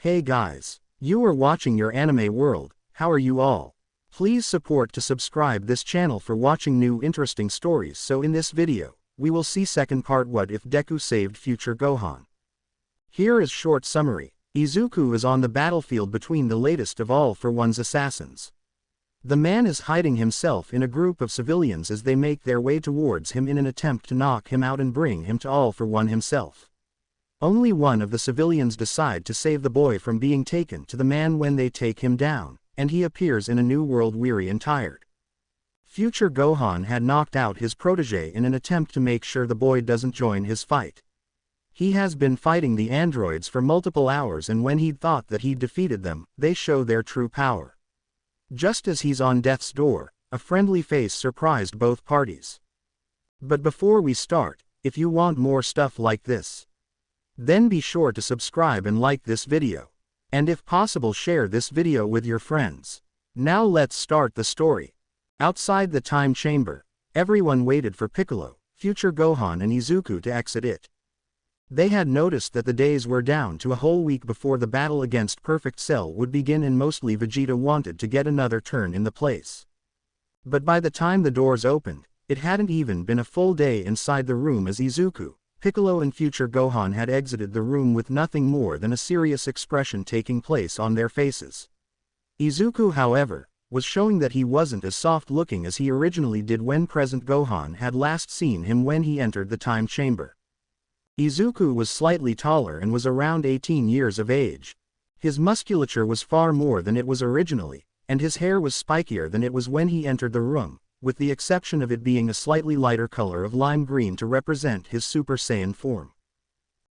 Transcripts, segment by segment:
Hey guys, you are watching your anime world. How are you all? Please support to subscribe this channel for watching new interesting stories. So in this video, we will see second part, what if Deku saved future Gohan. Here is short summary. Izuku is on the battlefield between the latest of All for One's assassins. The man is hiding himself in a group of civilians as they make their way towards him in an attempt to knock him out and bring him to All for One himself. Only one of the civilians decide to save the boy from being taken to the man when they take him down, and he appears in a new world weary and tired. Future Gohan had knocked out his protege in an attempt to make sure the boy doesn't join his fight. He has been fighting the androids for multiple hours, and when he'd thought that he'd defeated them, they show their true power. Just as he's on death's door, a friendly face surprised both parties. But before we start, if you want more stuff like this, then be sure to subscribe and like this video. And if possible, share this video with your friends. Now let's start the story. Outside the time chamber, everyone waited for Piccolo, future Gohan and Izuku to exit it. They had noticed that the days were down to a whole week before the battle against Perfect Cell would begin, and mostly Vegeta wanted to get another turn in the place. But by the time the doors opened, it hadn't even been a full day inside the room as Izuku, Piccolo and future Gohan had exited the room with nothing more than a serious expression taking place on their faces. Izuku, however, was showing that he wasn't as soft-looking as he originally did when present Gohan had last seen him when he entered the time chamber. Izuku was slightly taller and was around 18 years of age. His musculature was far more than it was originally, and his hair was spikier than it was when he entered the room, with the exception of it being a slightly lighter color of lime green to represent his Super Saiyan form.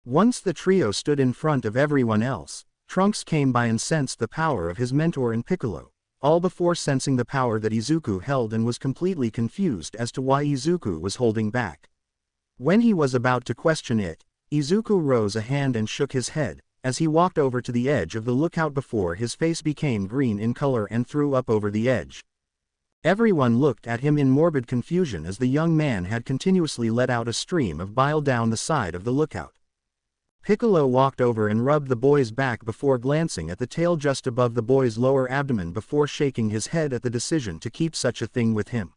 Once the trio stood in front of everyone else, Trunks came by and sensed the power of his mentor in Piccolo, all before sensing the power that Izuku held, and was completely confused as to why Izuku was holding back. When he was about to question it, Izuku rose a hand and shook his head, as he walked over to the edge of the lookout before his face became green in color and threw up over the edge. Everyone looked at him in morbid confusion as the young man had continuously let out a stream of bile down the side of the lookout. Piccolo walked over and rubbed the boy's back before glancing at the tail just above the boy's lower abdomen before shaking his head at the decision to keep such a thing with him.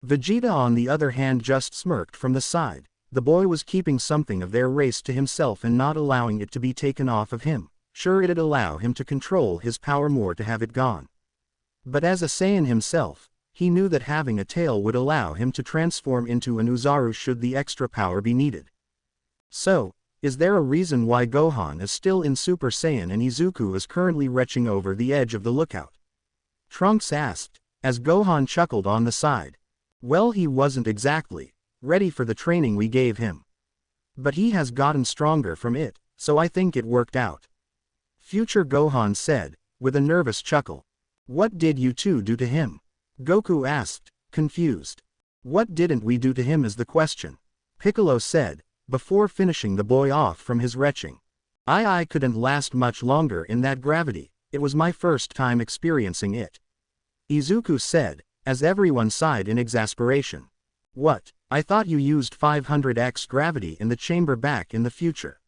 Vegeta, on the other hand, just smirked from the side. The boy was keeping something of their race to himself and not allowing it to be taken off of him. Sure, it'd allow him to control his power more to have it gone. But as a Saiyan himself, he knew that having a tail would allow him to transform into an Uzaru should the extra power be needed. So, is there a reason why Gohan is still in Super Saiyan and Izuku is currently retching over the edge of the lookout? Trunks asked, as Gohan chuckled on the side. Well, he wasn't exactly ready for the training we gave him. But he has gotten stronger from it, so I think it worked out. Future Gohan said, with a nervous chuckle. What did you two do to him? Goku asked, confused. What didn't we do to him is the question. Piccolo said, before finishing the boy off from his retching. I couldn't last much longer in that gravity, it was my first time experiencing it. Izuku said, as everyone sighed in exasperation. What, I thought you used 500x gravity in the chamber back in the future?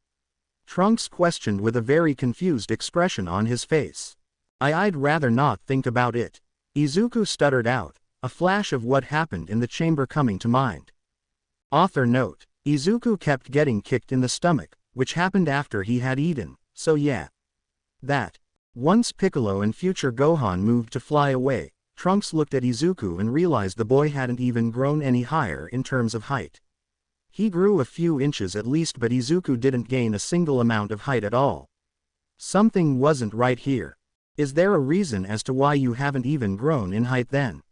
Trunks questioned with a very confused expression on his face. I'd rather not think about it. Izuku stuttered out, a flash of what happened in the chamber coming to mind. Author note, Izuku kept getting kicked in the stomach, which happened after he had eaten, so yeah. That. Once Piccolo and future Gohan moved to fly away, Trunks looked at Izuku and realized the boy hadn't even grown any higher in terms of height. He grew a few inches at least, but Izuku didn't gain a single amount of height at all. Something wasn't right here. Is there a reason as to why you haven't even grown in height then?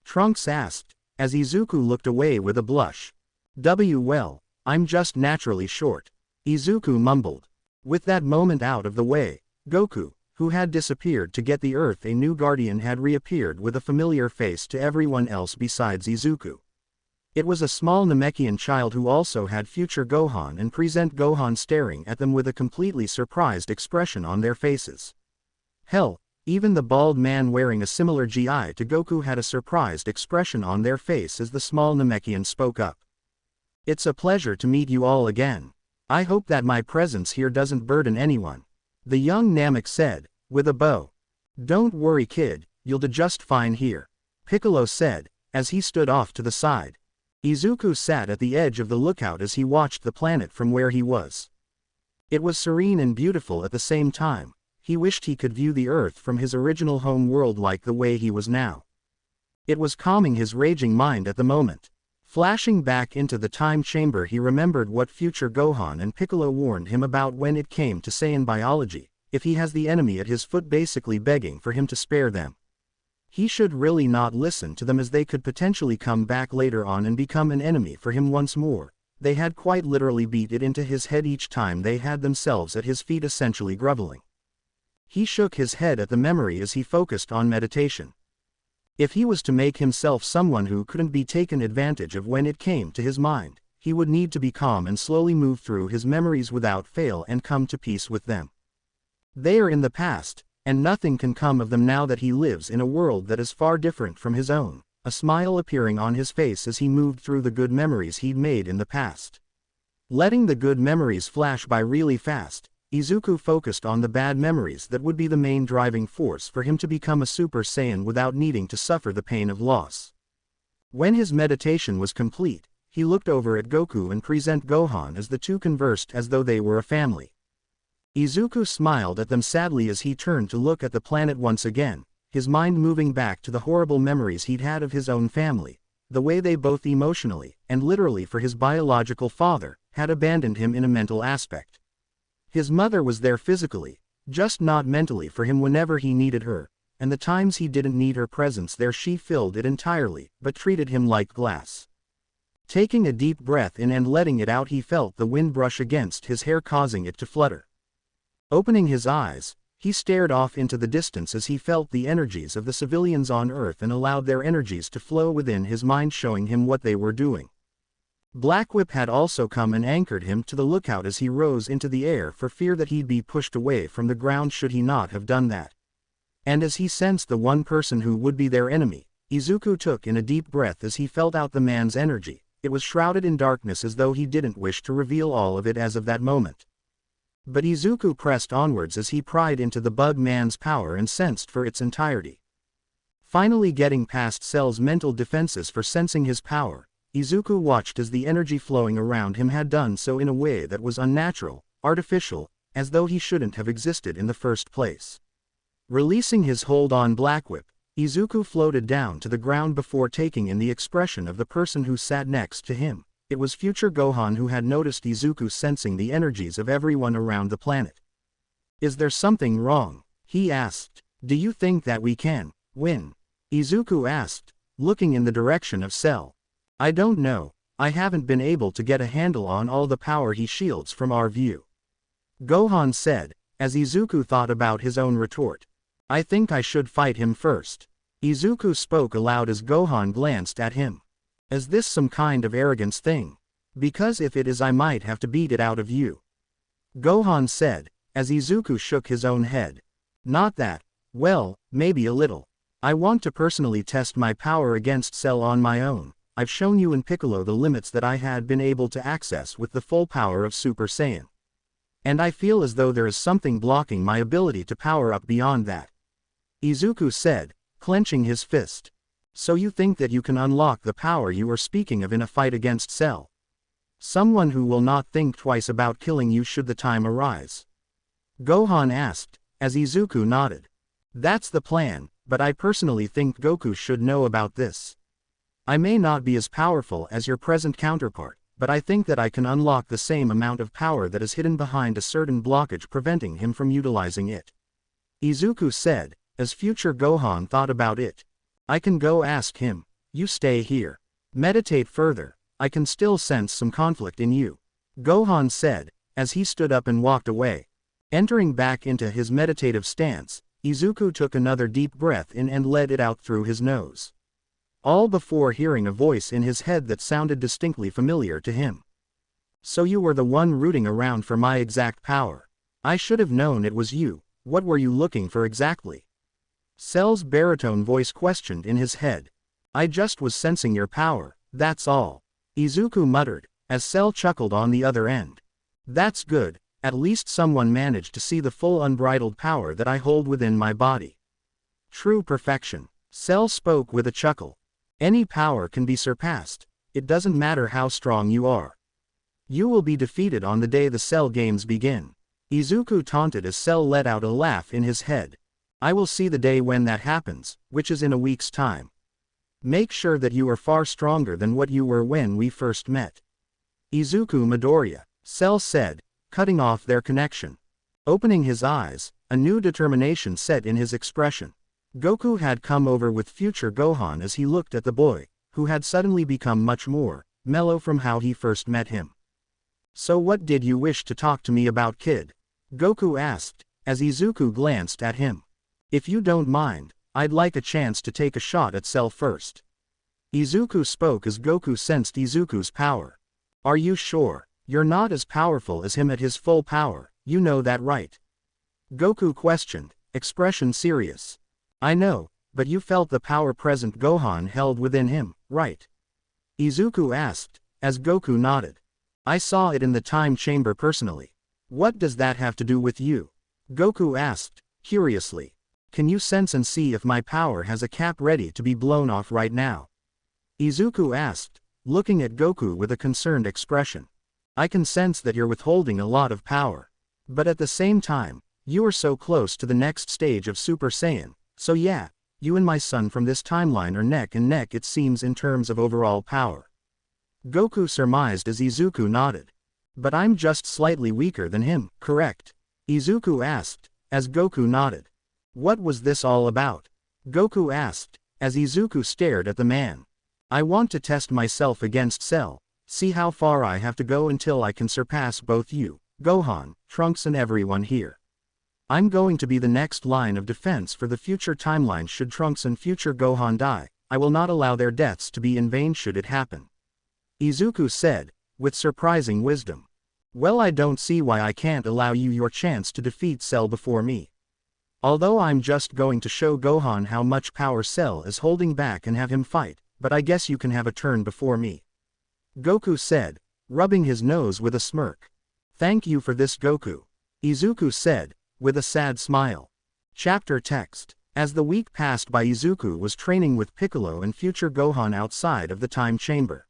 Trunks asked, as Izuku looked away with a blush. Well, I'm just naturally short. Izuku mumbled. With that moment out of the way, Goku, who had disappeared to get the Earth a new guardian, had reappeared with a familiar face to everyone else besides Izuku. It was a small Namekian child who also had future Gohan and present Gohan staring at them with a completely surprised expression on their faces. Hell, even the bald man wearing a similar GI to Goku had a surprised expression on their face as the small Namekian spoke up. It's a pleasure to meet you all again. I hope that my presence here doesn't burden anyone. The young Namek said, with a bow. Don't worry kid, you'll do just fine here, Piccolo said, as he stood off to the side. Izuku sat at the edge of the lookout as he watched the planet from where he was. It was serene and beautiful at the same time. He wished he could view the Earth from his original home world like the way he was now. It was calming his raging mind at the moment. Flashing back into the time chamber, he remembered what future Gohan and Piccolo warned him about when it came to Saiyan biology. If he has the enemy at his foot basically begging for him to spare them, he should really not listen to them, as they could potentially come back later on and become an enemy for him once more. They had quite literally beat it into his head each time they had themselves at his feet, essentially groveling. He shook his head at the memory as he focused on meditation. If he was to make himself someone who couldn't be taken advantage of when it came to his mind, he would need to be calm and slowly move through his memories without fail and come to peace with them. They are in the past, and nothing can come of them now that he lives in a world that is far different from his own, a smile appearing on his face as he moved through the good memories he'd made in the past. Letting the good memories flash by really fast, Izuku focused on the bad memories that would be the main driving force for him to become a Super Saiyan without needing to suffer the pain of loss. When his meditation was complete, he looked over at Goku and present Gohan as the two conversed as though they were a family. Izuku smiled at them sadly as he turned to look at the planet once again, his mind moving back to the horrible memories he'd had of his own family, the way they both emotionally, and literally for his biological father, had abandoned him in a mental aspect. His mother was there physically, just not mentally for him whenever he needed her, and the times he didn't need her presence there she filled it entirely, but treated him like glass. Taking a deep breath in and letting it out, he felt the wind brush against his hair, causing it to flutter. Opening his eyes, he stared off into the distance as he felt the energies of the civilians on Earth and allowed their energies to flow within his mind, showing him what they were doing. Blackwhip had also come and anchored him to the lookout as he rose into the air for fear that he'd be pushed away from the ground should he not have done that. And as he sensed the one person who would be their enemy, Izuku took in a deep breath as he felt out the man's energy. It was shrouded in darkness as though he didn't wish to reveal all of it as of that moment. But Izuku pressed onwards as he pried into the bug man's power and sensed for its entirety. Finally getting past Cell's mental defenses for sensing his power, Izuku watched as the energy flowing around him had done so in a way that was unnatural, artificial, as though he shouldn't have existed in the first place. Releasing his hold on Blackwhip, Izuku floated down to the ground before taking in the expression of the person who sat next to him. It was future Gohan, who had noticed Izuku sensing the energies of everyone around the planet. "Is there something wrong?" he asked. "Do you think that we can win?" Izuku asked, looking in the direction of Cell. "I don't know, I haven't been able to get a handle on all the power he shields from our view," Gohan said, as Izuku thought about his own retort. "I think I should fight him first." Izuku spoke aloud as Gohan glanced at him. "Is this some kind of arrogance thing? Because if it is, I might have to beat it out of you," Gohan said, as Izuku shook his own head. "Not that. Well, maybe a little. I want to personally test my power against Cell on my own. I've shown you and Piccolo the limits that I had been able to access with the full power of Super Saiyan. And I feel as though there is something blocking my ability to power up beyond that," Izuku said, clenching his fist. "So you think that you can unlock the power you are speaking of in a fight against Cell? Someone who will not think twice about killing you should the time arise?" Gohan asked, as Izuku nodded. "That's the plan, but I personally think Goku should know about this. I may not be as powerful as your present counterpart, but I think that I can unlock the same amount of power that is hidden behind a certain blockage preventing him from utilizing it," Izuku said, as future Gohan thought about it. "I can go ask him. You stay here. Meditate further. I can still sense some conflict in you," Gohan said, as he stood up and walked away. Entering back into his meditative stance, Izuku took another deep breath in and let it out through his nose. All before hearing a voice in his head that sounded distinctly familiar to him. "So you were the one rooting around for my exact power. I should have known it was you. What were you looking for exactly?" Cell's baritone voice questioned in his head. "I just was sensing your power, that's all," Izuku muttered, as Cell chuckled on the other end. "That's good. At least someone managed to see the full unbridled power that I hold within my body. True perfection. Cell spoke with a chuckle. Any power can be surpassed. It doesn't matter how strong you are. You will be defeated on the day the Cell games begin. Izuku taunted as Cell let out a laugh in his head. I will see the day when that happens, which is in a week's time. Make sure that you are far stronger than what you were when we first met. Izuku Midoriya, Cell said, cutting off their connection. Opening his eyes, a new determination set in his expression. Goku had come over with future Gohan as he looked at the boy, who had suddenly become much more mellow from how he first met him. So what did you wish to talk to me about, kid? Goku asked, as Izuku glanced at him. If you don't mind, I'd like a chance to take a shot at Cell first. Izuku spoke as Goku sensed Izuku's power. Are you sure? You're not as powerful as him at his full power, you know that, right? Goku questioned, expression serious. I know, but you felt the power present Gohan held within him, right? Izuku asked, as Goku nodded. I saw it in the time chamber personally. What does that have to do with you? Goku asked, curiously. Can you sense and see if my power has a cap ready to be blown off right now? Izuku asked, looking at Goku with a concerned expression. I can sense that you're withholding a lot of power. But at the same time, you are so close to the next stage of Super Saiyan, so yeah, you and my son from this timeline are neck and neck it seems in terms of overall power. Goku surmised as Izuku nodded. But I'm just slightly weaker than him, correct? Izuku asked, as Goku nodded. What was this all about? Goku asked, as Izuku stared at the man. I want to test myself against Cell, see how far I have to go until I can surpass both you, Gohan, Trunks and everyone here. I'm going to be the next line of defense for the future timeline should Trunks and future Gohan die. I will not allow their deaths to be in vain should it happen. Izuku said, with surprising wisdom. Well, I don't see why I can't allow you your chance to defeat Cell before me. Although I'm just going to show Gohan how much power Cell is holding back and have him fight, but I guess you can have a turn before me. Goku said, rubbing his nose with a smirk. Thank you for this, Goku. Izuku said, with a sad smile. Chapter text. As the week passed by, Izuku was training with Piccolo and future Gohan outside of the time chamber.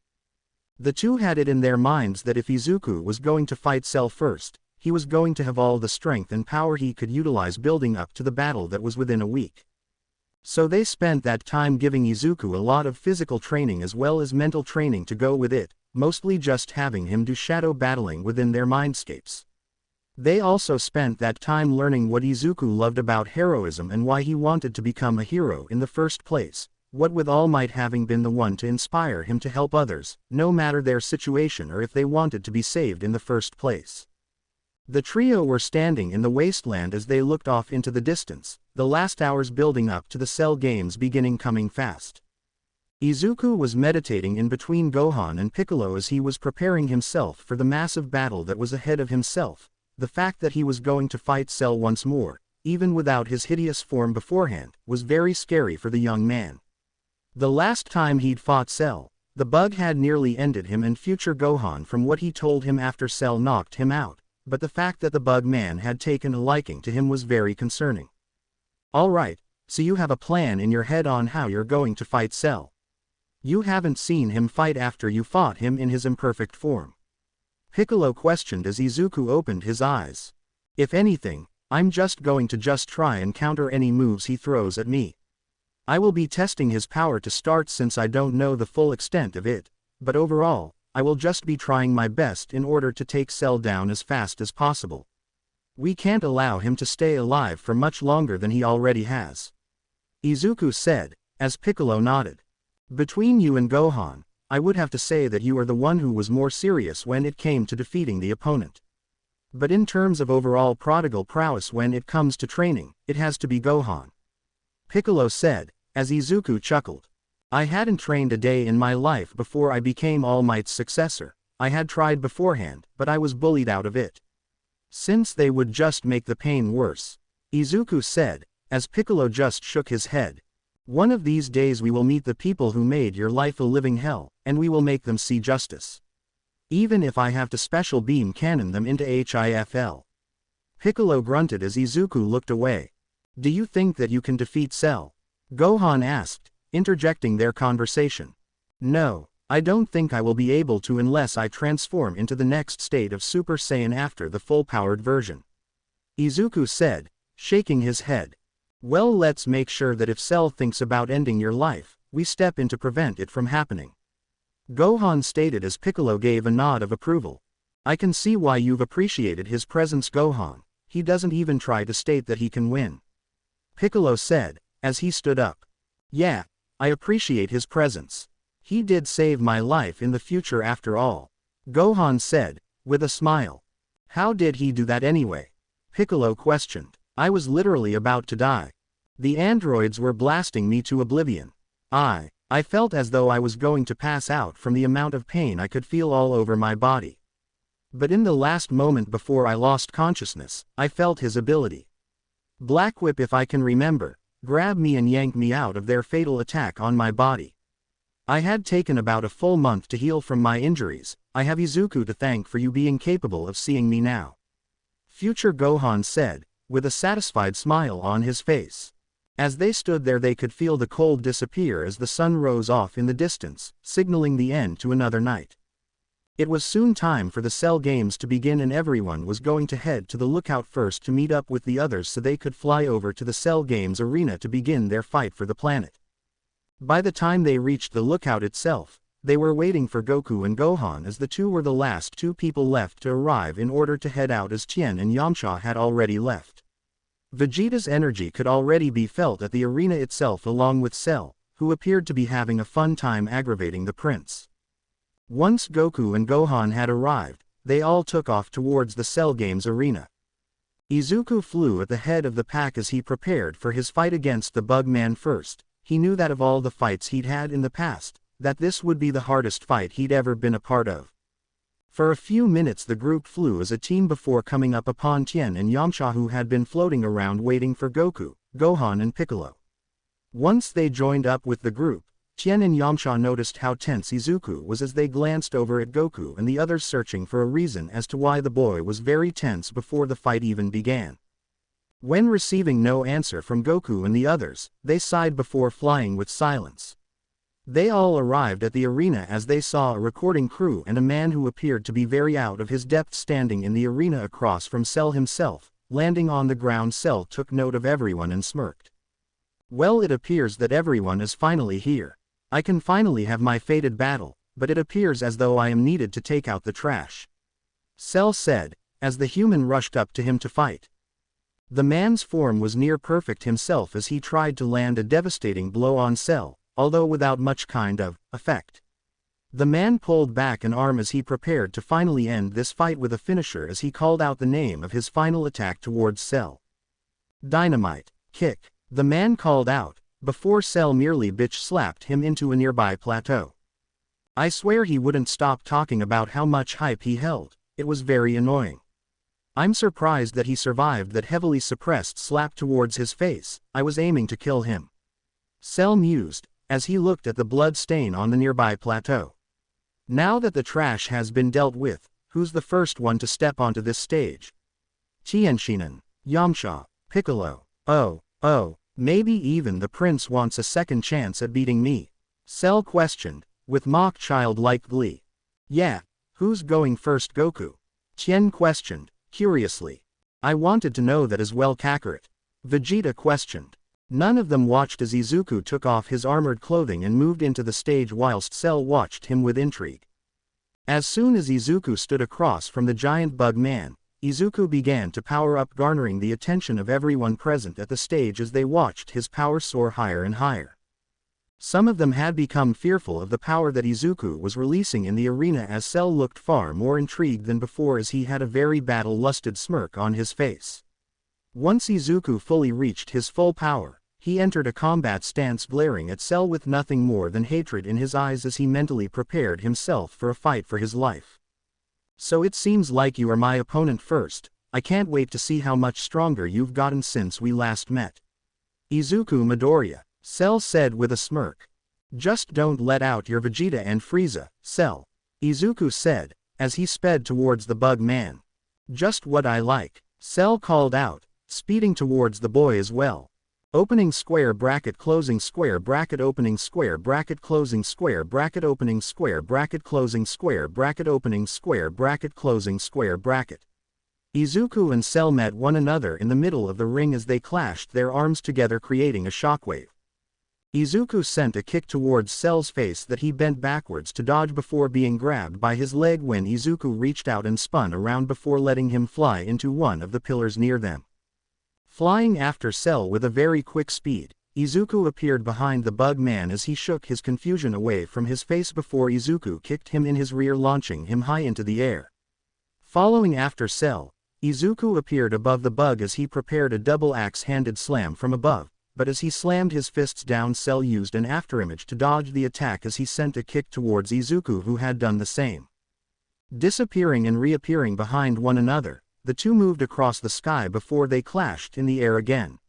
The two had it in their minds that if Izuku was going to fight Cell first, he was going to have all the strength and power he could utilize building up to the battle that was within a week. So they spent that time giving Izuku a lot of physical training as well as mental training to go with it, mostly just having him do shadow battling within their mindscapes. They also spent that time learning what Izuku loved about heroism and why he wanted to become a hero in the first place, what with All Might having been the one to inspire him to help others, no matter their situation or if they wanted to be saved in the first place. The trio were standing in the wasteland as they looked off into the distance, the last hours building up to the Cell games beginning coming fast. Izuku was meditating in between Gohan and Piccolo as he was preparing himself for the massive battle that was ahead of himself. The fact that he was going to fight Cell once more, even without his hideous form beforehand, was very scary for the young man. The last time he'd fought Cell, the bug had nearly ended him and future Gohan from what he told him after Cell knocked him out. But the fact that the bug man had taken a liking to him was very concerning. Alright, so you have a plan in your head on how you're going to fight Cell. You haven't seen him fight after you fought him in his imperfect form. Piccolo questioned as Izuku opened his eyes. If anything, I'm just going to try and counter any moves he throws at me. I will be testing his power to start since I don't know the full extent of it, but overall, I will just be trying my best in order to take Cell down as fast as possible. We can't allow him to stay alive for much longer than he already has. Izuku said, as Piccolo nodded. Between you and Gohan, I would have to say that you are the one who was more serious when it came to defeating the opponent. But in terms of overall prodigal prowess when it comes to training, it has to be Gohan. Piccolo said, as Izuku chuckled. I hadn't trained a day in my life before I became All Might's successor. I had tried beforehand, but I was bullied out of it. Since they would just make the pain worse. Izuku said, as Piccolo just shook his head. One of these days we will meet the people who made your life a living hell, and we will make them see justice. Even if I have to special beam cannon them into HIFL. Piccolo grunted as Izuku looked away. Do you think that you can defeat Cell? Gohan asked, interjecting their conversation. No, I don't think I will be able to unless I transform into the next state of Super Saiyan after the full-powered version. Izuku said, shaking his head. Well, let's make sure that if Cell thinks about ending your life, we step in to prevent it from happening. Gohan stated as Piccolo gave a nod of approval. I can see why you've appreciated his presence, Gohan. He doesn't even try to state that he can win. Piccolo said, as he stood up. Yeah, I appreciate his presence. He did save my life in the future after all. Gohan said, with a smile. How did he do that anyway? Piccolo questioned. I was literally about to die. The androids were blasting me to oblivion. I felt as though I was going to pass out from the amount of pain I could feel all over my body. But in the last moment before I lost consciousness, I felt his ability. Black Whip, if I can remember, grabbed me and yanked me out of their fatal attack on my body. I had taken about a full month to heal from my injuries. I have Izuku to thank for you being capable of seeing me now. Future Gohan said, with a satisfied smile on his face. As they stood there, they could feel the cold disappear as the sun rose off in the distance, signaling the end to another night. It was soon time for the Cell Games to begin, and everyone was going to head to the lookout first to meet up with the others so they could fly over to the Cell Games arena to begin their fight for the planet. By the time they reached the lookout itself, they were waiting for Goku and Gohan, as the two were the last two people left to arrive in order to head out, as Tien and Yamcha had already left. Vegeta's energy could already be felt at the arena itself, along with Cell, who appeared to be having a fun time aggravating the prince. Once Goku and Gohan had arrived, they all took off towards the Cell Games arena. Izuku flew at the head of the pack as he prepared for his fight against the Bugman first. He knew that of all the fights he'd had in the past, that this would be the hardest fight he'd ever been a part of. For a few minutes the group flew as a team before coming up upon Tien and Yamcha, who had been floating around waiting for Goku, Gohan and Piccolo. Once they joined up with the group, Tien and Yamcha noticed how tense Izuku was as they glanced over at Goku and the others, searching for a reason as to why the boy was very tense before the fight even began. When receiving no answer from Goku and the others, they sighed before flying with silence. They all arrived at the arena as they saw a recording crew and a man who appeared to be very out of his depth standing in the arena across from Cell himself. Landing on the ground, Cell took note of everyone and smirked. Well, it appears that everyone is finally here. I can finally have my fated battle, but it appears as though I am needed to take out the trash. Cell said, as the human rushed up to him to fight. The man's form was near perfect himself as he tried to land a devastating blow on Cell, although without much kind of effect. The man pulled back an arm as he prepared to finally end this fight with a finisher as he called out the name of his final attack towards Cell. Dynamite kick, the man called out, before Cell merely bitch slapped him into a nearby plateau. I swear he wouldn't stop talking about how much hype he held. It was very annoying. I'm surprised that he survived that heavily suppressed slap towards his face. I was aiming to kill him. Cell mused, as he looked at the blood stain on the nearby plateau. Now that the trash has been dealt with, who's the first one to step onto this stage? Tien, Yamcha, Piccolo. Oh, maybe even the prince wants a second chance at beating me. Cell questioned, with mock childlike glee. Yeah, who's going first, Goku? Tien questioned, curiously. I wanted to know that as well, Kakarot. Vegeta questioned. None of them watched as Izuku took off his armored clothing and moved into the stage whilst Cell watched him with intrigue. As soon as Izuku stood across from the giant bug man, Izuku began to power up, garnering the attention of everyone present at the stage as they watched his power soar higher and higher. Some of them had become fearful of the power that Izuku was releasing in the arena, as Cell looked far more intrigued than before as he had a very battle-lusted smirk on his face. Once Izuku fully reached his full power, he entered a combat stance, glaring at Cell with nothing more than hatred in his eyes as he mentally prepared himself for a fight for his life. So it seems like you are my opponent first. I can't wait to see how much stronger you've gotten since we last met. Izuku Midoriya, Cell said with a smirk. Just don't let out your Vegeta and Frieza, Cell. Izuku said, as he sped towards the bug man. Just what I like, Cell called out, speeding towards the boy as well. Opening square bracket closing square bracket opening square bracket closing square bracket opening square bracket closing square bracket opening square bracket closing square bracket. Izuku and Cell met one another in the middle of the ring as they clashed their arms together, creating a shockwave. Izuku sent a kick towards Cell's face that he bent backwards to dodge before being grabbed by his leg when Izuku reached out and spun around before letting him fly into one of the pillars near them. Flying after Cell with a very quick speed, Izuku appeared behind the bug man as he shook his confusion away from his face before Izuku kicked him in his rear, launching him high into the air. Following after Cell, Izuku appeared above the bug as he prepared a double axe-handed slam from above, but as he slammed his fists down, Cell used an afterimage to dodge the attack as he sent a kick towards Izuku, who had done the same. Disappearing and reappearing behind one another, the two moved across the sky before they clashed in the air again.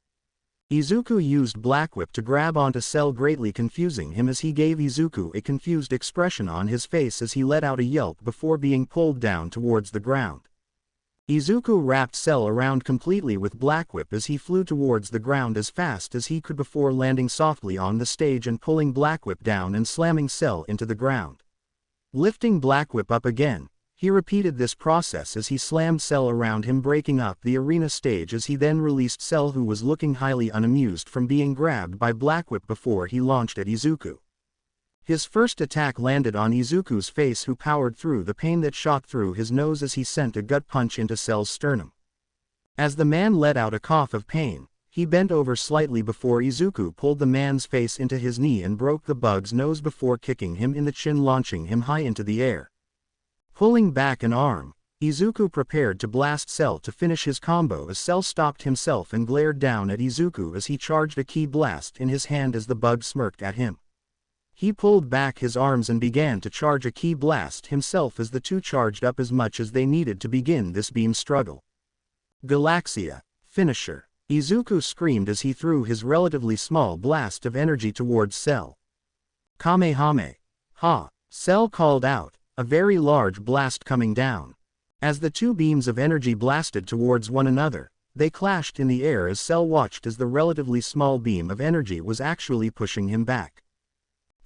Izuku used Black Whip to grab onto Cell, greatly confusing him as he gave Izuku a confused expression on his face as he let out a yelp before being pulled down towards the ground. Izuku wrapped Cell around completely with Black Whip as he flew towards the ground as fast as he could before landing softly on the stage and pulling Black Whip down and slamming Cell into the ground. Lifting Black Whip up again, he repeated this process as he slammed Cell around him, breaking up the arena stage as he then released Cell, who was looking highly unamused from being grabbed by Black Whip before he launched at Izuku. His first attack landed on Izuku's face, who powered through the pain that shot through his nose as he sent a gut punch into Cell's sternum. As the man let out a cough of pain, he bent over slightly before Izuku pulled the man's face into his knee and broke the bug's nose before kicking him in the chin, launching him high into the air. Pulling back an arm, Izuku prepared to blast Cell to finish his combo as Cell stopped himself and glared down at Izuku as he charged a ki blast in his hand as the bug smirked at him. He pulled back his arms and began to charge a ki blast himself as the two charged up as much as they needed to begin this beam struggle. Galaxia, finisher, Izuku screamed as he threw his relatively small blast of energy towards Cell. Kamehame. Ha, Cell called out, a very large blast coming down. As the two beams of energy blasted towards one another, they clashed in the air as Cell watched as the relatively small beam of energy was actually pushing him back.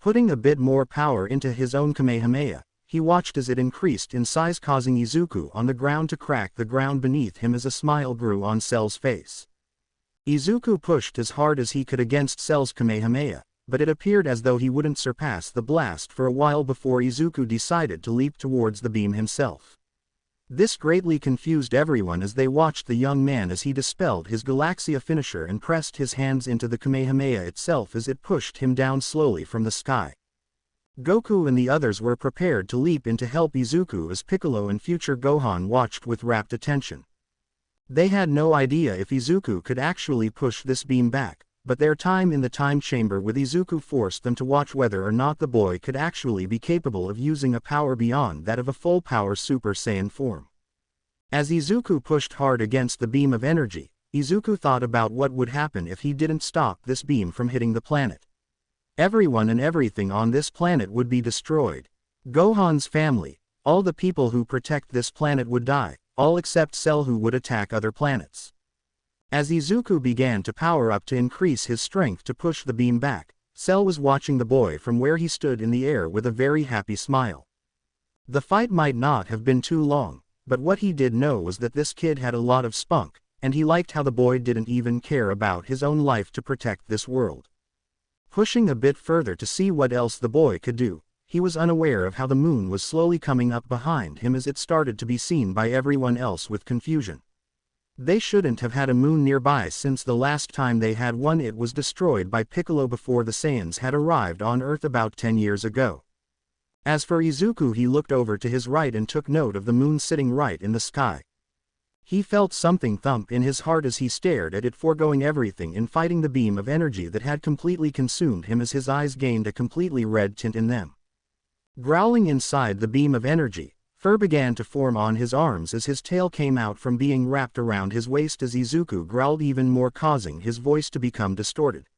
Putting a bit more power into his own Kamehameha, he watched as it increased in size, causing Izuku on the ground to crack the ground beneath him as a smile grew on Cell's face. Izuku pushed as hard as he could against Cell's Kamehameha, but it appeared as though he wouldn't surpass the blast for a while before Izuku decided to leap towards the beam himself. This greatly confused everyone as they watched the young man as he dispelled his Galaxia finisher and pressed his hands into the Kamehameha itself as it pushed him down slowly from the sky. Goku and the others were prepared to leap in to help Izuku as Piccolo and future Gohan watched with rapt attention. They had no idea if Izuku could actually push this beam back, but their time in the time chamber with Izuku forced them to watch whether or not the boy could actually be capable of using a power beyond that of a full-power Super Saiyan form. As Izuku pushed hard against the beam of energy, Izuku thought about what would happen if he didn't stop this beam from hitting the planet. Everyone and everything on this planet would be destroyed. Gohan's family, all the people who protect this planet would die, all except Cell, who would attack other planets. As Izuku began to power up to increase his strength to push the beam back, Cell was watching the boy from where he stood in the air with a very happy smile. The fight might not have been too long, but what he did know was that this kid had a lot of spunk, and he liked how the boy didn't even care about his own life to protect this world. Pushing a bit further to see what else the boy could do, he was unaware of how the moon was slowly coming up behind him as it started to be seen by everyone else with confusion. They shouldn't have had a moon nearby, since the last time they had one it was destroyed by Piccolo before the Saiyans had arrived on Earth about 10 years ago. As for Izuku, he looked over to his right and took note of the moon sitting right in the sky. He felt something thump in his heart as he stared at it, foregoing everything in fighting the beam of energy that had completely consumed him as his eyes gained a completely red tint in them. Growling inside the beam of energy, fur began to form on his arms as his tail came out from being wrapped around his waist as Izuku growled even more, causing his voice to become distorted.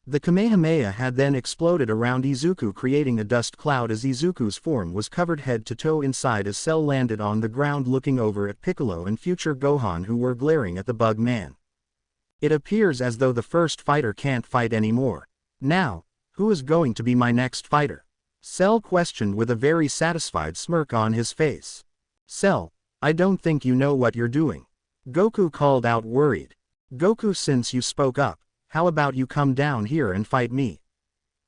The Kamehameha had then exploded around Izuku, creating a dust cloud as Izuku's form was covered head to toe inside as Cell landed on the ground looking over at Piccolo and future Gohan, who were glaring at the bug man. It appears as though the first fighter can't fight anymore. Now, who is going to be my next fighter? Cell questioned with a very satisfied smirk on his face. Cell, I don't think you know what you're doing. Goku called out, worried. Goku, since you spoke up, how about you come down here and fight me?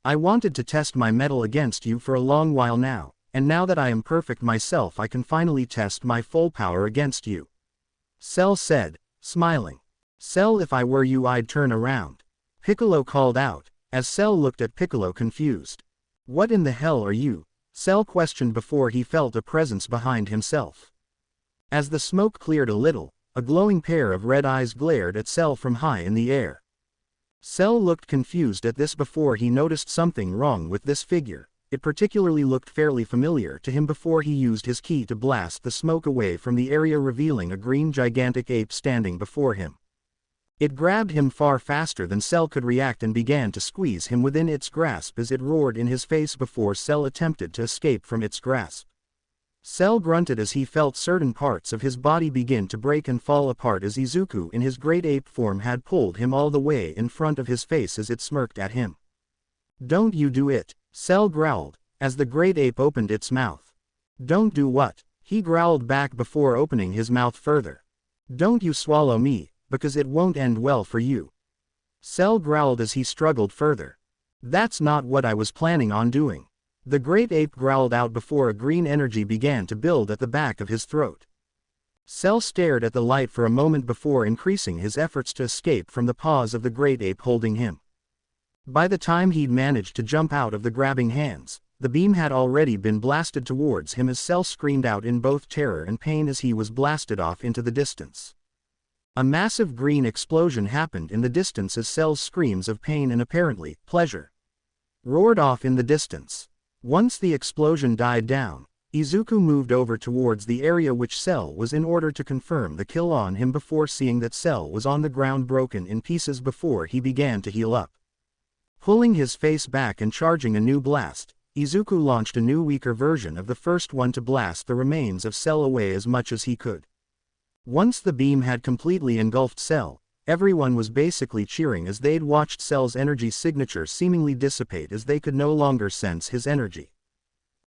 I wanted to test my mettle against you for a long while now, and now that I am perfect myself I can finally test my full power against you. Cell said, smiling. Cell, if I were you I'd turn around. Piccolo called out, as Cell looked at Piccolo confused. What in the hell are you? Cell questioned before he felt a presence behind himself. As the smoke cleared a little, a glowing pair of red eyes glared at Cell from high in the air. Cell looked confused at this before he noticed something wrong with this figure. It particularly looked fairly familiar to him before he used his ki to blast the smoke away from the area, revealing a green gigantic ape standing before him. It grabbed him far faster than Cell could react and began to squeeze him within its grasp as it roared in his face before Cell attempted to escape from its grasp. Cell grunted as he felt certain parts of his body begin to break and fall apart as Izuku in his great ape form had pulled him all the way in front of his face as it smirked at him. Don't you do it, Cell growled, as the great ape opened its mouth. Don't do what? He growled back before opening his mouth further. Don't you swallow me, because it won't end well for you. Cell growled as he struggled further. That's not what I was planning on doing. The great ape growled out before a green energy began to build at the back of his throat. Cell stared at the light for a moment before increasing his efforts to escape from the paws of the great ape holding him. By the time he'd managed to jump out of the grabbing hands, the beam had already been blasted towards him as Cell screamed out in both terror and pain as he was blasted off into the distance. A massive green explosion happened in the distance as Cell's screams of pain and apparently pleasure roared off in the distance. Once the explosion died down, Izuku moved over towards the area which Cell was in order to confirm the kill on him before seeing that Cell was on the ground broken in pieces before he began to heal up. Pulling his face back and charging a new blast, Izuku launched a new weaker version of the first one to blast the remains of Cell away as much as he could. Once the beam had completely engulfed Cell, everyone was basically cheering as they'd watched Cell's energy signature seemingly dissipate as they could no longer sense his energy.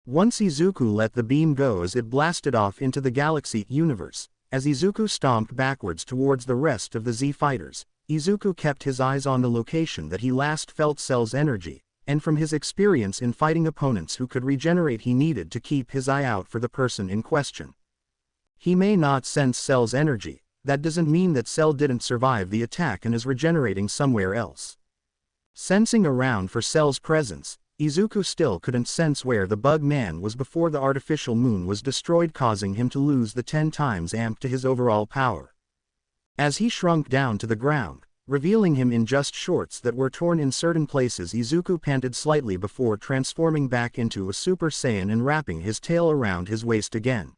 Once Izuku let the beam go as it blasted off into the galaxy universe, as Izuku stomped backwards towards the rest of the Z fighters, Izuku kept his eyes on the location that he last felt Cell's energy, and from his experience in fighting opponents who could regenerate he needed to keep his eye out for the person in question. He may not sense Cell's energy. That doesn't mean that Cell didn't survive the attack and is regenerating somewhere else. Sensing around for Cell's presence, Izuku still couldn't sense where the bug man was before the artificial moon was destroyed, causing him to lose the 10 times amp to his overall power. As he shrunk down to the ground, revealing him in just shorts that were torn in certain places, Izuku panted slightly before transforming back into a Super Saiyan and wrapping his tail around his waist again.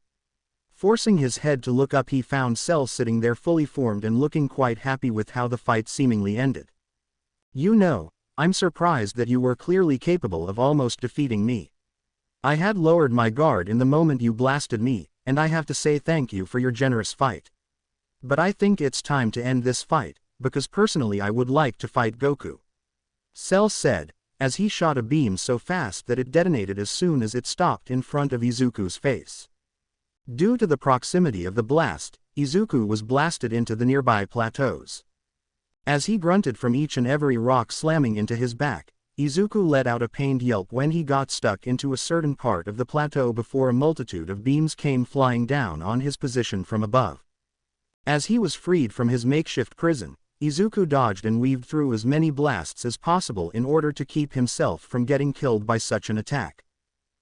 Forcing his head to look up, he found Cell sitting there fully formed and looking quite happy with how the fight seemingly ended. You know, I'm surprised that you were clearly capable of almost defeating me. I had lowered my guard in the moment you blasted me, and I have to say thank you for your generous fight. But I think it's time to end this fight, because personally I would like to fight Goku. Cell said, as he shot a beam so fast that it detonated as soon as it stopped in front of Izuku's face. Due to the proximity of the blast, Izuku was blasted into the nearby plateaus. As he grunted from each and every rock slamming into his back, Izuku let out a pained yelp when he got stuck into a certain part of the plateau before a multitude of beams came flying down on his position from above. As he was freed from his makeshift prison, Izuku dodged and weaved through as many blasts as possible in order to keep himself from getting killed by such an attack.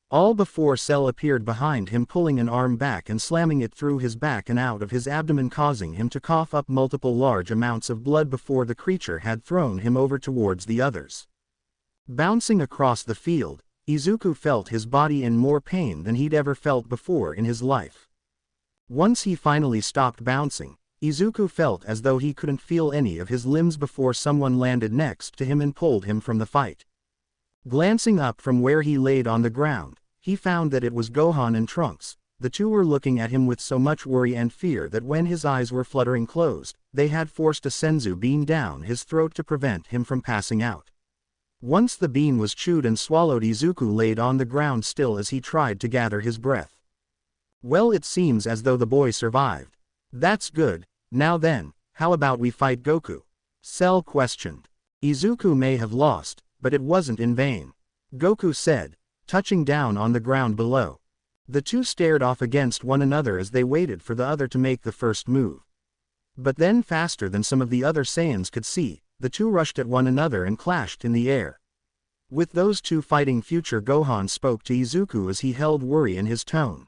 All before Cell appeared behind him, pulling an arm back and slamming it through his back and out of his abdomen, causing him to cough up multiple large amounts of blood before the creature had thrown him over towards the others. Bouncing across the field, Izuku felt his body in more pain than he'd ever felt before in his life. Once he finally stopped bouncing, Izuku felt as though he couldn't feel any of his limbs before someone landed next to him and pulled him from the fight. Glancing up from where he laid on the ground, he found that it was Gohan and Trunks. The two were looking at him with so much worry and fear that when his eyes were fluttering closed, they had forced a senzu bean down his throat to prevent him from passing out. Once the bean was chewed and swallowed, Izuku laid on the ground still as he tried to gather his breath. Well, it seems as though the boy survived. That's good. Now then, how about we fight Goku? Cell questioned. Izuku may have lost, but it wasn't in vain. Goku said, touching down on the ground below. The two stared off against one another as they waited for the other to make the first move. But then, faster than some of the other Saiyans could see, the two rushed at one another and clashed in the air. With those two fighting, future Gohan spoke to Izuku as he held worry in his tone.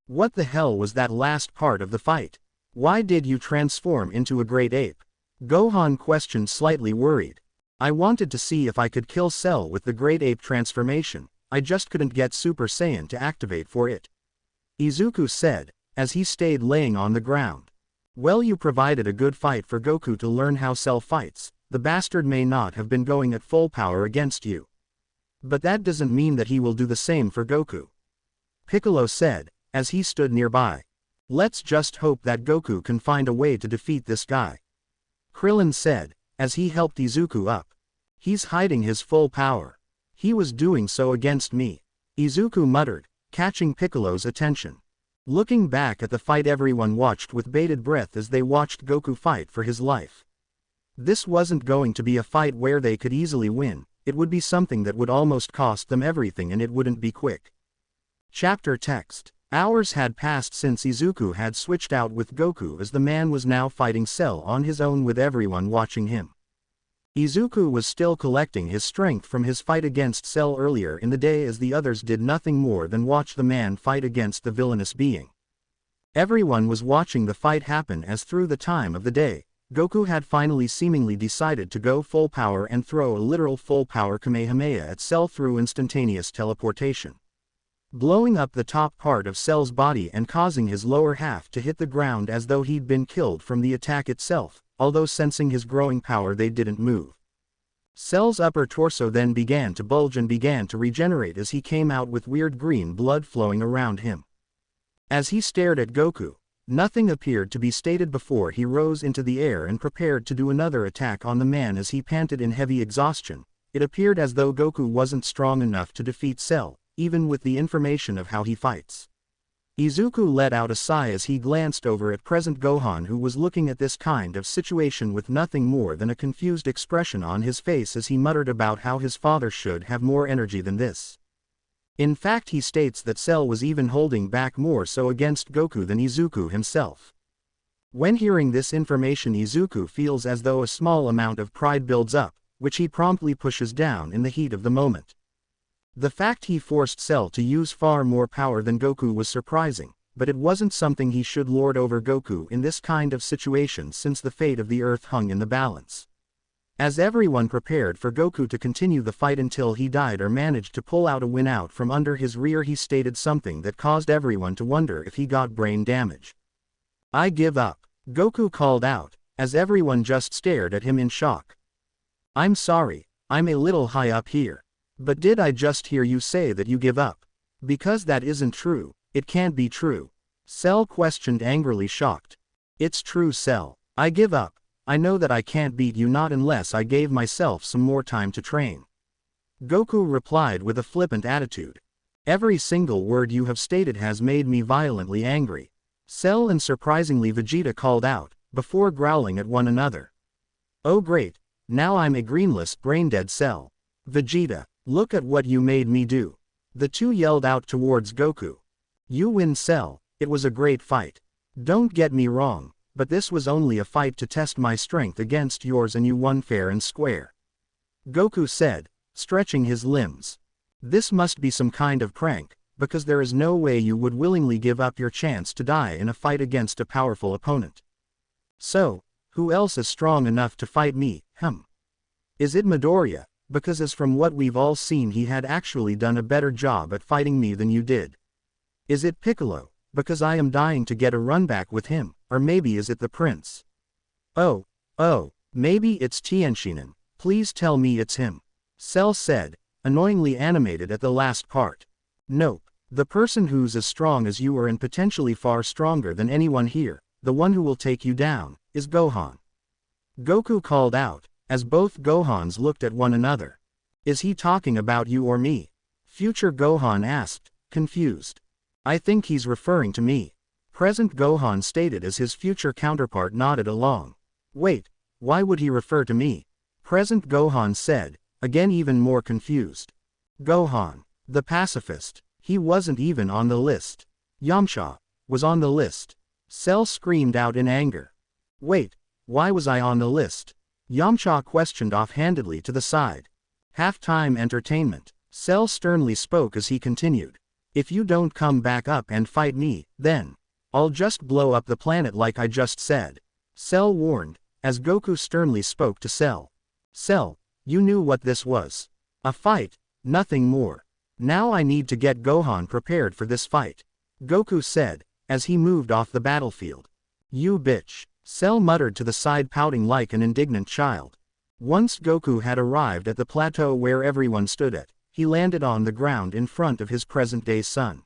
What the hell was that last part of the fight? Why did you transform into a great ape? Gohan questioned, slightly worried. I wanted to see if I could kill Cell with the great ape transformation. I just couldn't get Super Saiyan to activate for it. Izuku said, as he stayed laying on the ground. Well, you provided a good fight for Goku to learn how Cell fights. The bastard may not have been going at full power against you. But that doesn't mean that he will do the same for Goku. Piccolo said, as he stood nearby. Let's just hope that Goku can find a way to defeat this guy. Krillin said, as he helped Izuku up. He's hiding his full power. He was doing so against me. Izuku muttered, catching Piccolo's attention. Looking back at the fight, everyone watched with bated breath as they watched Goku fight for his life. This wasn't going to be a fight where they could easily win. It would be something that would almost cost them everything, and it wouldn't be quick. Chapter text. Hours had passed since Izuku had switched out with Goku, as the man was now fighting Cell on his own with everyone watching him. Izuku was still collecting his strength from his fight against Cell earlier in the day, as the others did nothing more than watch the man fight against the villainous being. Everyone was watching the fight happen, as through the time of the day, Goku had finally seemingly decided to go full power and throw a literal full power Kamehameha at Cell through instantaneous teleportation, blowing up the top part of Cell's body and causing his lower half to hit the ground as though he'd been killed from the attack itself. Although sensing his growing power, they didn't move. Cell's upper torso then began to bulge and began to regenerate as he came out with weird green blood flowing around him. As he stared at Goku, nothing appeared to be stated before he rose into the air and prepared to do another attack on the man. As he panted in heavy exhaustion, it appeared as though Goku wasn't strong enough to defeat Cell, even with the information of how he fights. Izuku let out a sigh as he glanced over at present Gohan, who was looking at this kind of situation with nothing more than a confused expression on his face as he muttered about how his father should have more energy than this. In fact, he states that Cell was even holding back more so against Goku than Izuku himself. When hearing this information, Izuku feels as though a small amount of pride builds up, which he promptly pushes down in the heat of the moment. The fact he forced Cell to use far more power than Goku was surprising, but it wasn't something he should lord over Goku in this kind of situation, since the fate of the Earth hung in the balance. As everyone prepared for Goku to continue the fight until he died or managed to pull out a win out from under his rear, he stated something that caused everyone to wonder if he got brain damage. I give up, Goku called out, as everyone just stared at him in shock. I'm sorry, I'm a little high up here. But did I just hear you say that you give up? Because that isn't true. It can't be true. Cell questioned, angrily shocked. It's true, Cell. I give up. I know that I can't beat you, not unless I gave myself some more time to train. Goku replied with a flippant attitude. Every single word you have stated has made me violently angry. Cell and surprisingly Vegeta called out, before growling at one another. Oh great, now I'm a greenless, brain-dead Cell. Vegeta, look at what you made me do. The two yelled out towards Goku. You win, Cell. It was a great fight. Don't get me wrong, but this was only a fight to test my strength against yours, and you won fair and square. Goku said, stretching his limbs. This must be some kind of prank, because there is no way you would willingly give up your chance to die in a fight against a powerful opponent. So, who else is strong enough to fight me? Is it Midoriya? Because as from what we've all seen, he had actually done a better job at fighting me than you did. Is it Piccolo? Because I am dying to get a run back with him. or maybe is it the prince? Oh, maybe it's Tianxinan, please tell me it's him. Cell said, annoyingly animated at the last part. Nope, the person who's as strong as you are and potentially far stronger than anyone here, the one who will take you down, is Gohan. Goku called out, as both Gohans looked at one another. Is he talking about you or me? Future Gohan asked, confused. I think he's referring to me. Present Gohan stated as his future counterpart nodded along. Wait, why would he refer to me? Present Gohan said, again even more confused. Gohan, the pacifist, he wasn't even on the list. Yamcha was on the list. Cell screamed out in anger. Wait, why was I on the list? Yamcha questioned offhandedly to the side. Halftime entertainment. Cell sternly spoke as he continued. If you don't come back up and fight me, then I'll just blow up the planet like I just said. Cell warned, as Goku sternly spoke to Cell. Cell, you knew what this was. A fight, nothing more. Now I need to get Gohan prepared for this fight. Goku said, as he moved off the battlefield. You bitch. Cell muttered to the side, pouting like an indignant child. Once Goku had arrived at the plateau where everyone stood at, he landed on the ground in front of his present-day son.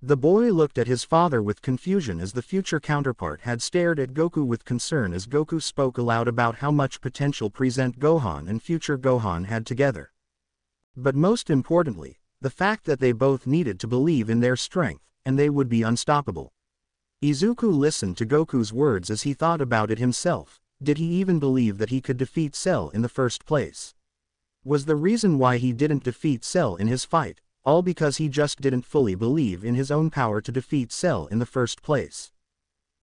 The boy looked at his father with confusion as the future counterpart had stared at Goku with concern as Goku spoke aloud about how much potential present Gohan and future Gohan had together. But most importantly, the fact that they both needed to believe in their strength, and they would be unstoppable. Izuku listened to Goku's words as he thought about it himself. Did he even believe that he could defeat Cell in the first place? Was the reason why he didn't defeat Cell in his fight, all because he just didn't fully believe in his own power to defeat Cell in the first place?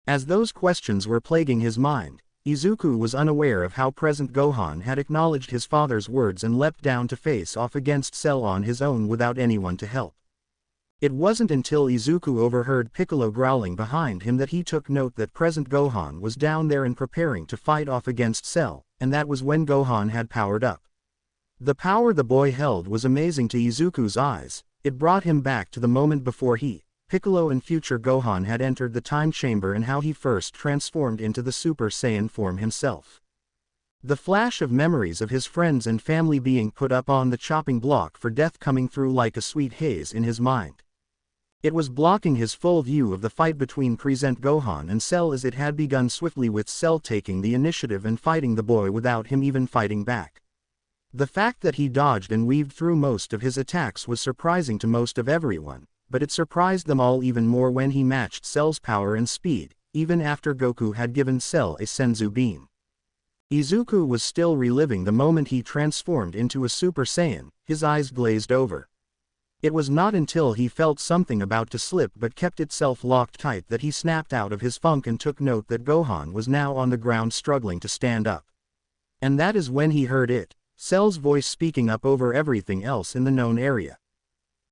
As those questions were plaguing his mind, Izuku was unaware of how present Gohan had acknowledged his father's words and leapt down to face off against Cell on his own without anyone to help. It wasn't until Izuku overheard Piccolo growling behind him that he took note that present Gohan was down there and preparing to fight off against Cell, and that was when Gohan had powered up. The power the boy held was amazing to Izuku's eyes. It brought him back to the moment before he, Piccolo and future Gohan had entered the time chamber and how he first transformed into the Super Saiyan form himself. The flash of memories of his friends and family being put up on the chopping block for death coming through like a sweet haze in his mind. It was blocking his full view of the fight between present Gohan and Cell as it had begun swiftly with Cell taking the initiative and fighting the boy without him even fighting back. The fact that he dodged and weaved through most of his attacks was surprising to most of everyone, but it surprised them all even more when he matched Cell's power and speed, even after Goku had given Cell a Senzu beam. Izuku was still reliving the moment he transformed into a Super Saiyan, his eyes glazed over. It was not until he felt something about to slip but kept itself locked tight that he snapped out of his funk and took note that Gohan was now on the ground struggling to stand up. And that is when he heard it, Cell's voice speaking up over everything else in the known area.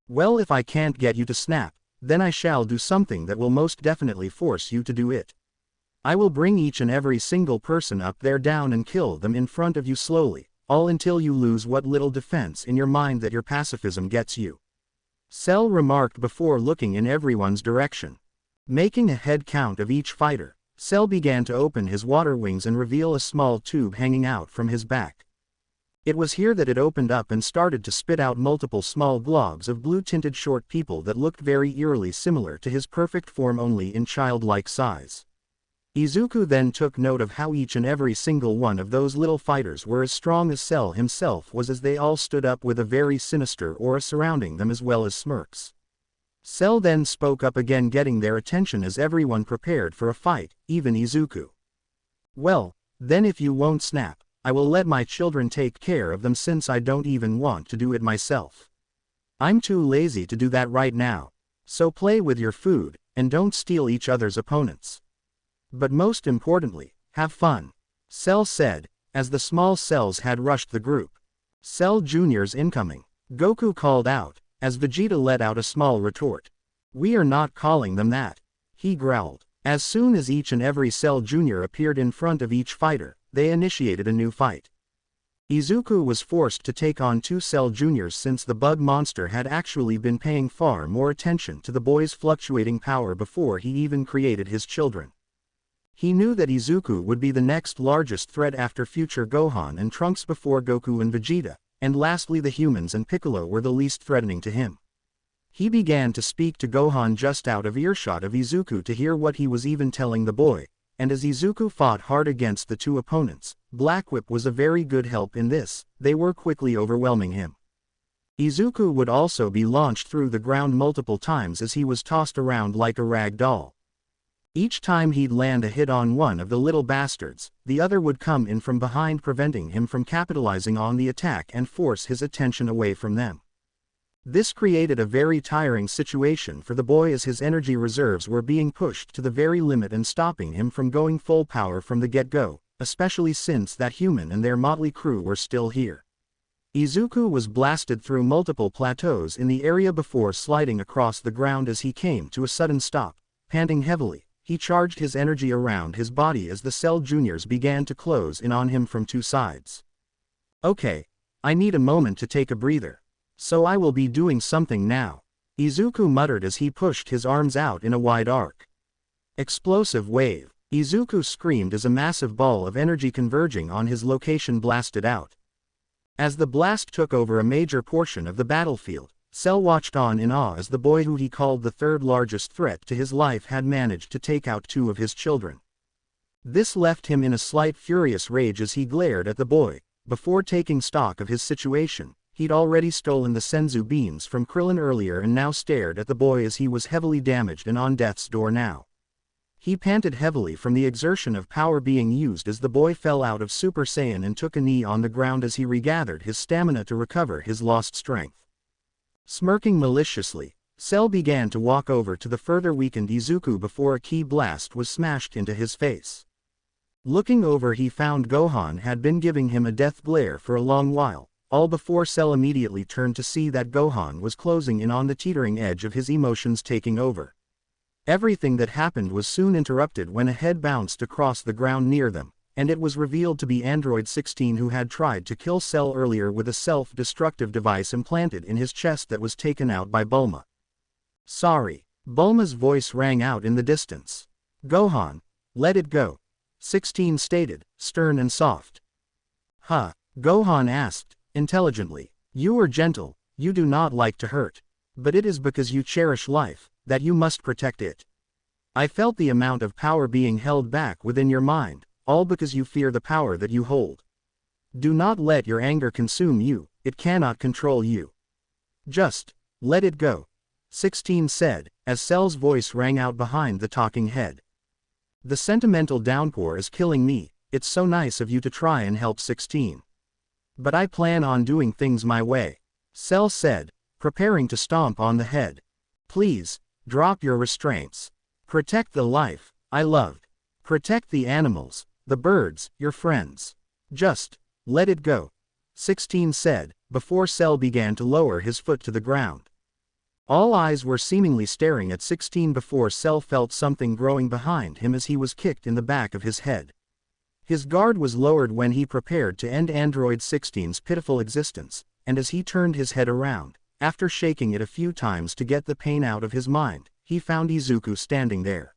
Well, if I can't get you to snap, then I shall do something that will most definitely force you to do it. I will bring each and every single person up there down and kill them in front of you slowly, all until you lose what little defense in your mind that your pacifism gets you. Cell remarked before looking in everyone's direction. Making a head count of each fighter, Cell began to open his water wings and reveal a small tube hanging out from his back. It was here that it opened up and started to spit out multiple small globs of blue-tinted short people that looked very eerily similar to his perfect form only in childlike size. Izuku then took note of how each and every single one of those little fighters were as strong as Cell himself was as they all stood up with a very sinister aura surrounding them as well as smirks. Cell then spoke up again, getting their attention as everyone prepared for a fight, even Izuku. Well, then if you won't snap, I will let my children take care of them since I don't even want to do it myself. I'm too lazy to do that right now. So play with your food, and don't steal each other's opponents. But most importantly, have fun. Cell said, as the small cells had rushed the group. Cell Jr.'s incoming. Goku called out, as Vegeta let out a small retort. We are not calling them that. He growled. As soon as each and every Cell Jr. appeared in front of each fighter, they initiated a new fight. Izuku was forced to take on two Cell Juniors since the bug monster had actually been paying far more attention to the boy's fluctuating power before he even created his children. He knew that Izuku would be the next largest threat after future Gohan and Trunks before Goku and Vegeta, and lastly the humans and Piccolo were the least threatening to him. He began to speak to Gohan just out of earshot of Izuku to hear what he was even telling the boy, and as Izuku fought hard against the two opponents, Black Whip was a very good help in this. They were quickly overwhelming him. Izuku would also be launched through the ground multiple times as he was tossed around like a rag doll. Each time he'd land a hit on one of the little bastards, the other would come in from behind preventing him from capitalizing on the attack and force his attention away from them. This created a very tiring situation for the boy as his energy reserves were being pushed to the very limit and stopping him from going full power from the get-go, especially since that human and their motley crew were still here. Izuku was blasted through multiple plateaus in the area before sliding across the ground as he came to a sudden stop, panting heavily. He charged his energy around his body as the Cell Juniors began to close in on him from two sides. Okay, I need a moment to take a breather. So I will be doing something now, Izuku muttered as he pushed his arms out in a wide arc. Explosive wave, Izuku screamed as a massive ball of energy converging on his location blasted out. As the blast took over a major portion of the battlefield, Cell watched on in awe as the boy who he called the third largest threat to his life had managed to take out two of his children. This left him in a slight furious rage as he glared at the boy. Before taking stock of his situation, he'd already stolen the Senzu beans from Krillin earlier and now stared at the boy as he was heavily damaged and on death's door now. He panted heavily from the exertion of power being used as the boy fell out of Super Saiyan and took a knee on the ground as he regathered his stamina to recover his lost strength. Smirking maliciously, Cell began to walk over to the further weakened Izuku before a key blast was smashed into his face. Looking over, he found Gohan had been giving him a death glare for a long while, all before Cell immediately turned to see that Gohan was closing in on the teetering edge of his emotions taking over. Everything that happened was soon interrupted when a head bounced across the ground near them, and it was revealed to be Android 16 who had tried to kill Cell earlier with a self-destructive device implanted in his chest that was taken out by Bulma. Sorry, Bulma's voice rang out in the distance. Gohan, let it go, 16 stated, stern and soft. Huh, Gohan asked, intelligently. You are gentle, you do not like to hurt. But it is because you cherish life, that you must protect it. I felt the amount of power being held back within your mind, all because you fear the power that you hold. Do not let your anger consume you, it cannot control you. Just let it go, 16 said, as Cell's voice rang out behind the talking head. The sentimental downpour is killing me. It's so nice of you to try and help 16. But I plan on doing things my way, Cell said, preparing to stomp on the head. Please, drop your restraints. Protect the life I loved. Protect the animals, the birds, your friends. Just let it go, 16 said, before Cell began to lower his foot to the ground. All eyes were seemingly staring at 16 before Cell felt something growing behind him as he was kicked in the back of his head. His guard was lowered when he prepared to end Android 16's pitiful existence, and as he turned his head around, after shaking it a few times to get the pain out of his mind, he found Izuku standing there.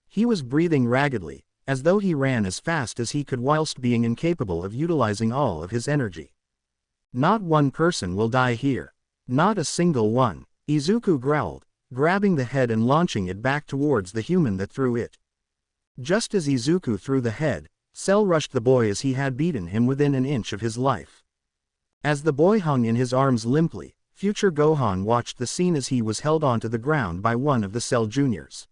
He was breathing raggedly, as though he ran as fast as he could whilst being incapable of utilizing all of his energy. Not one person will die here. Not a single one, Izuku growled, grabbing the head and launching it back towards the human that threw it. Just as Izuku threw the head, Cell rushed the boy as he had beaten him within an inch of his life. As the boy hung in his arms limply, future Gohan watched the scene as he was held onto the ground by one of the Cell Juniors.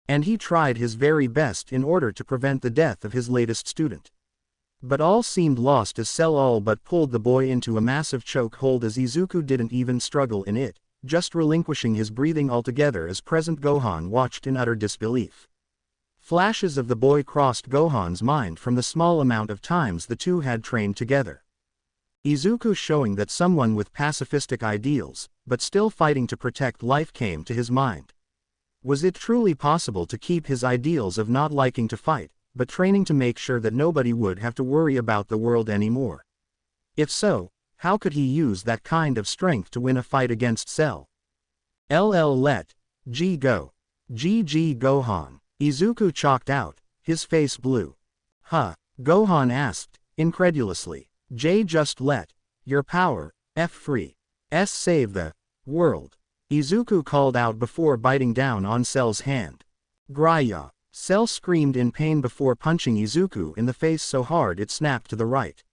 And he tried his very best in order to prevent the death of his latest student. But all seemed lost as Cell all but pulled the boy into a massive choke hold as Izuku didn't even struggle in it, just relinquishing his breathing altogether as present Gohan watched in utter disbelief. Flashes of the boy crossed Gohan's mind from the small amount of times the two had trained together. Izuku showing that someone with pacifistic ideals, but still fighting to protect life came to his mind. Was it truly possible to keep his ideals of not liking to fight, but training to make sure that nobody would have to worry about the world anymore? If so, how could he use that kind of strength to win a fight against Cell? Let G go. GG Gohan, Izuku chalked out, his face blue. Huh? Gohan asked, incredulously. Just let your power, free, save the world. Izuku called out before biting down on Cell's hand. Grya. Cell screamed in pain before punching Izuku in the face so hard it snapped to the right.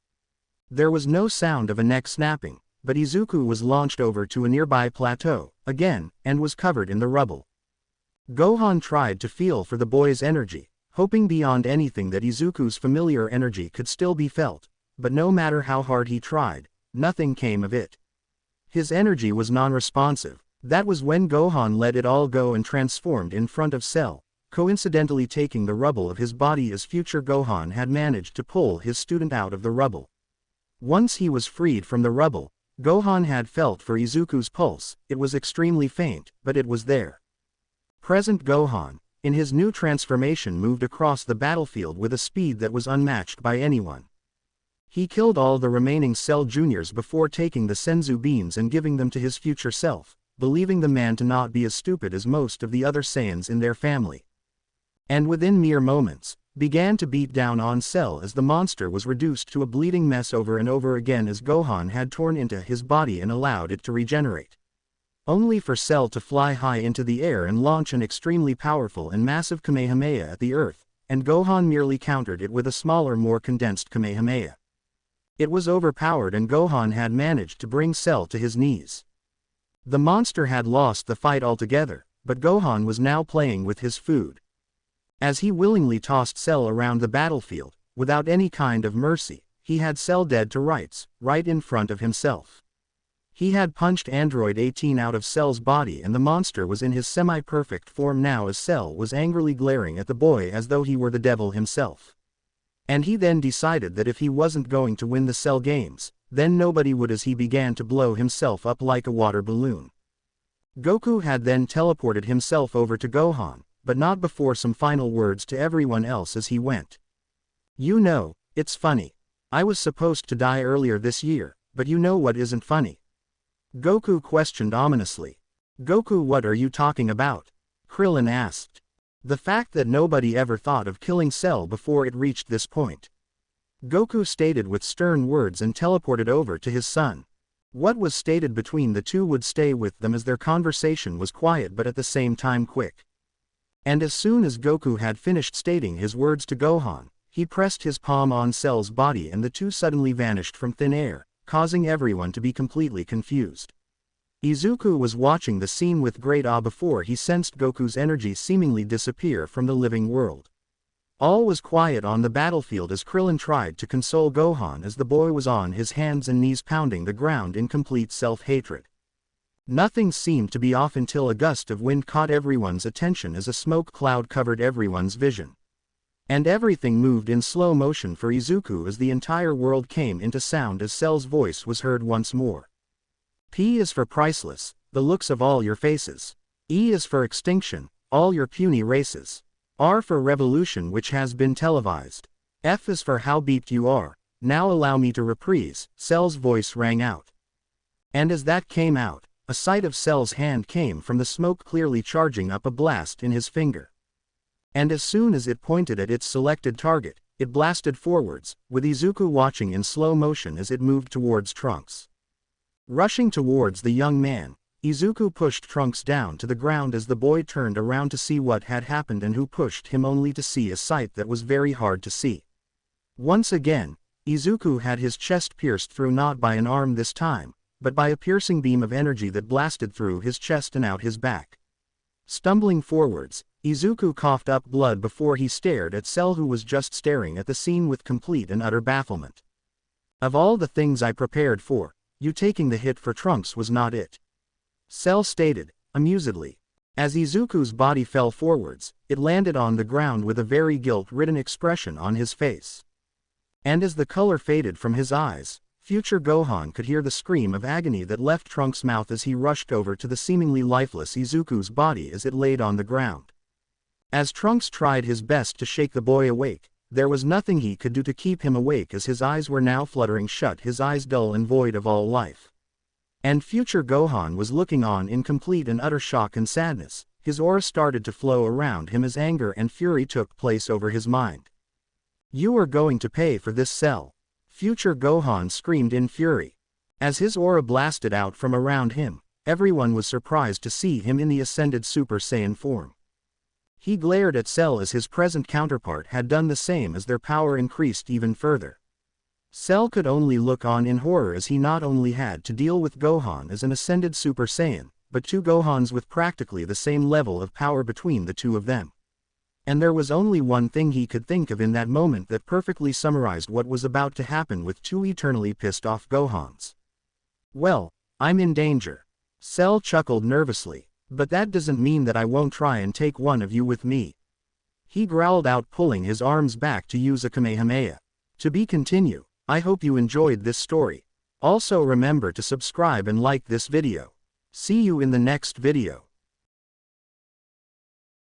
There was no sound of a neck snapping, but Izuku was launched over to a nearby plateau, again, and was covered in the rubble. Gohan tried to feel for the boy's energy, hoping beyond anything that Izuku's familiar energy could still be felt, but no matter how hard he tried, nothing came of it. His energy was non-responsive. That was when Gohan let it all go and transformed in front of Cell, coincidentally taking the rubble of his body as future Gohan had managed to pull his student out of the rubble. Once he was freed from the rubble, Gohan had felt for Izuku's pulse. It was extremely faint, but it was there. Present Gohan, in his new transformation, moved across the battlefield with a speed that was unmatched by anyone. He killed all the remaining Cell Juniors before taking the Senzu beans and giving them to his future self, believing the man to not be as stupid as most of the other Saiyans in their family. And within mere moments, began to beat down on Cell as the monster was reduced to a bleeding mess over and over again as Gohan had torn into his body and allowed it to regenerate. Only for Cell to fly high into the air and launch an extremely powerful and massive Kamehameha at the earth, and Gohan merely countered it with a smaller, more condensed Kamehameha. It was overpowered and Gohan had managed to bring Cell to his knees. The monster had lost the fight altogether, but Gohan was now playing with his food. As he willingly tossed Cell around the battlefield, without any kind of mercy, he had Cell dead to rights, right in front of himself. He had punched Android 18 out of Cell's body and the monster was in his semi-perfect form now as Cell was angrily glaring at the boy as though he were the devil himself. And he then decided that if he wasn't going to win the Cell games, then nobody would, as he began to blow himself up like a water balloon. Goku had then teleported himself over to Gohan, but not before some final words to everyone else as he went. You know, it's funny. I was supposed to die earlier this year, but you know what isn't funny? Goku questioned ominously. Goku, what are you talking about? Krillin asked. The fact that nobody ever thought of killing Cell before it reached this point. Goku stated with stern words and teleported over to his son. What was stated between the two would stay with them as their conversation was quiet but at the same time quick. And as soon as Goku had finished stating his words to Gohan, he pressed his palm on Cell's body and the two suddenly vanished from thin air, causing everyone to be completely confused. Izuku was watching the scene with great awe before he sensed Goku's energy seemingly disappear from the living world. All was quiet on the battlefield as Krillin tried to console Gohan as the boy was on his hands and knees pounding the ground in complete self-hatred. Nothing seemed to be off until a gust of wind caught everyone's attention as a smoke cloud covered everyone's vision. And everything moved in slow motion for Izuku as the entire world came into sound as Cell's voice was heard once more. P is for priceless, the looks of all your faces. E is for extinction, all your puny races. R for revolution which has been televised. F is for how beeped you are, now allow me to reprise, Cell's voice rang out. And as that came out, a sight of Cell's hand came from the smoke clearly charging up a blast in his finger. And as soon as it pointed at its selected target, it blasted forwards, with Izuku watching in slow motion as it moved towards Trunks. Rushing towards the young man, Izuku pushed Trunks down to the ground as the boy turned around to see what had happened and who pushed him only to see a sight that was very hard to see. Once again, Izuku had his chest pierced through not by an arm this time, but by a piercing beam of energy that blasted through his chest and out his back. Stumbling forwards, Izuku coughed up blood before he stared at Cell, who was just staring at the scene with complete and utter bafflement. Of all the things I prepared for, you taking the hit for Trunks was not it. Cell stated, amusedly. As Izuku's body fell forwards, it landed on the ground with a very guilt-ridden expression on his face. And as the color faded from his eyes, future Gohan could hear the scream of agony that left Trunks' mouth as he rushed over to the seemingly lifeless Izuku's body as it laid on the ground. As Trunks tried his best to shake the boy awake, there was nothing he could do to keep him awake as his eyes were now fluttering shut, his eyes dull and void of all life. And future Gohan was looking on in complete and utter shock and sadness, his aura started to flow around him as anger and fury took place over his mind. "You are going to pay for this, Cell!" Future Gohan screamed in fury. As his aura blasted out from around him, everyone was surprised to see him in the ascended Super Saiyan form. He glared at Cell as his present counterpart had done the same as their power increased even further. Cell could only look on in horror as he not only had to deal with Gohan as an ascended Super Saiyan, but two Gohans with practically the same level of power between the two of them. And there was only one thing he could think of in that moment that perfectly summarized what was about to happen with two eternally pissed off Gohans. "Well, I'm in danger." Cell chuckled nervously. "But that doesn't mean that I won't try and take one of you with me." He growled out, pulling his arms back to use a Kamehameha. To be continued. I hope you enjoyed this story. Also remember to subscribe and like this video. See you in the next video.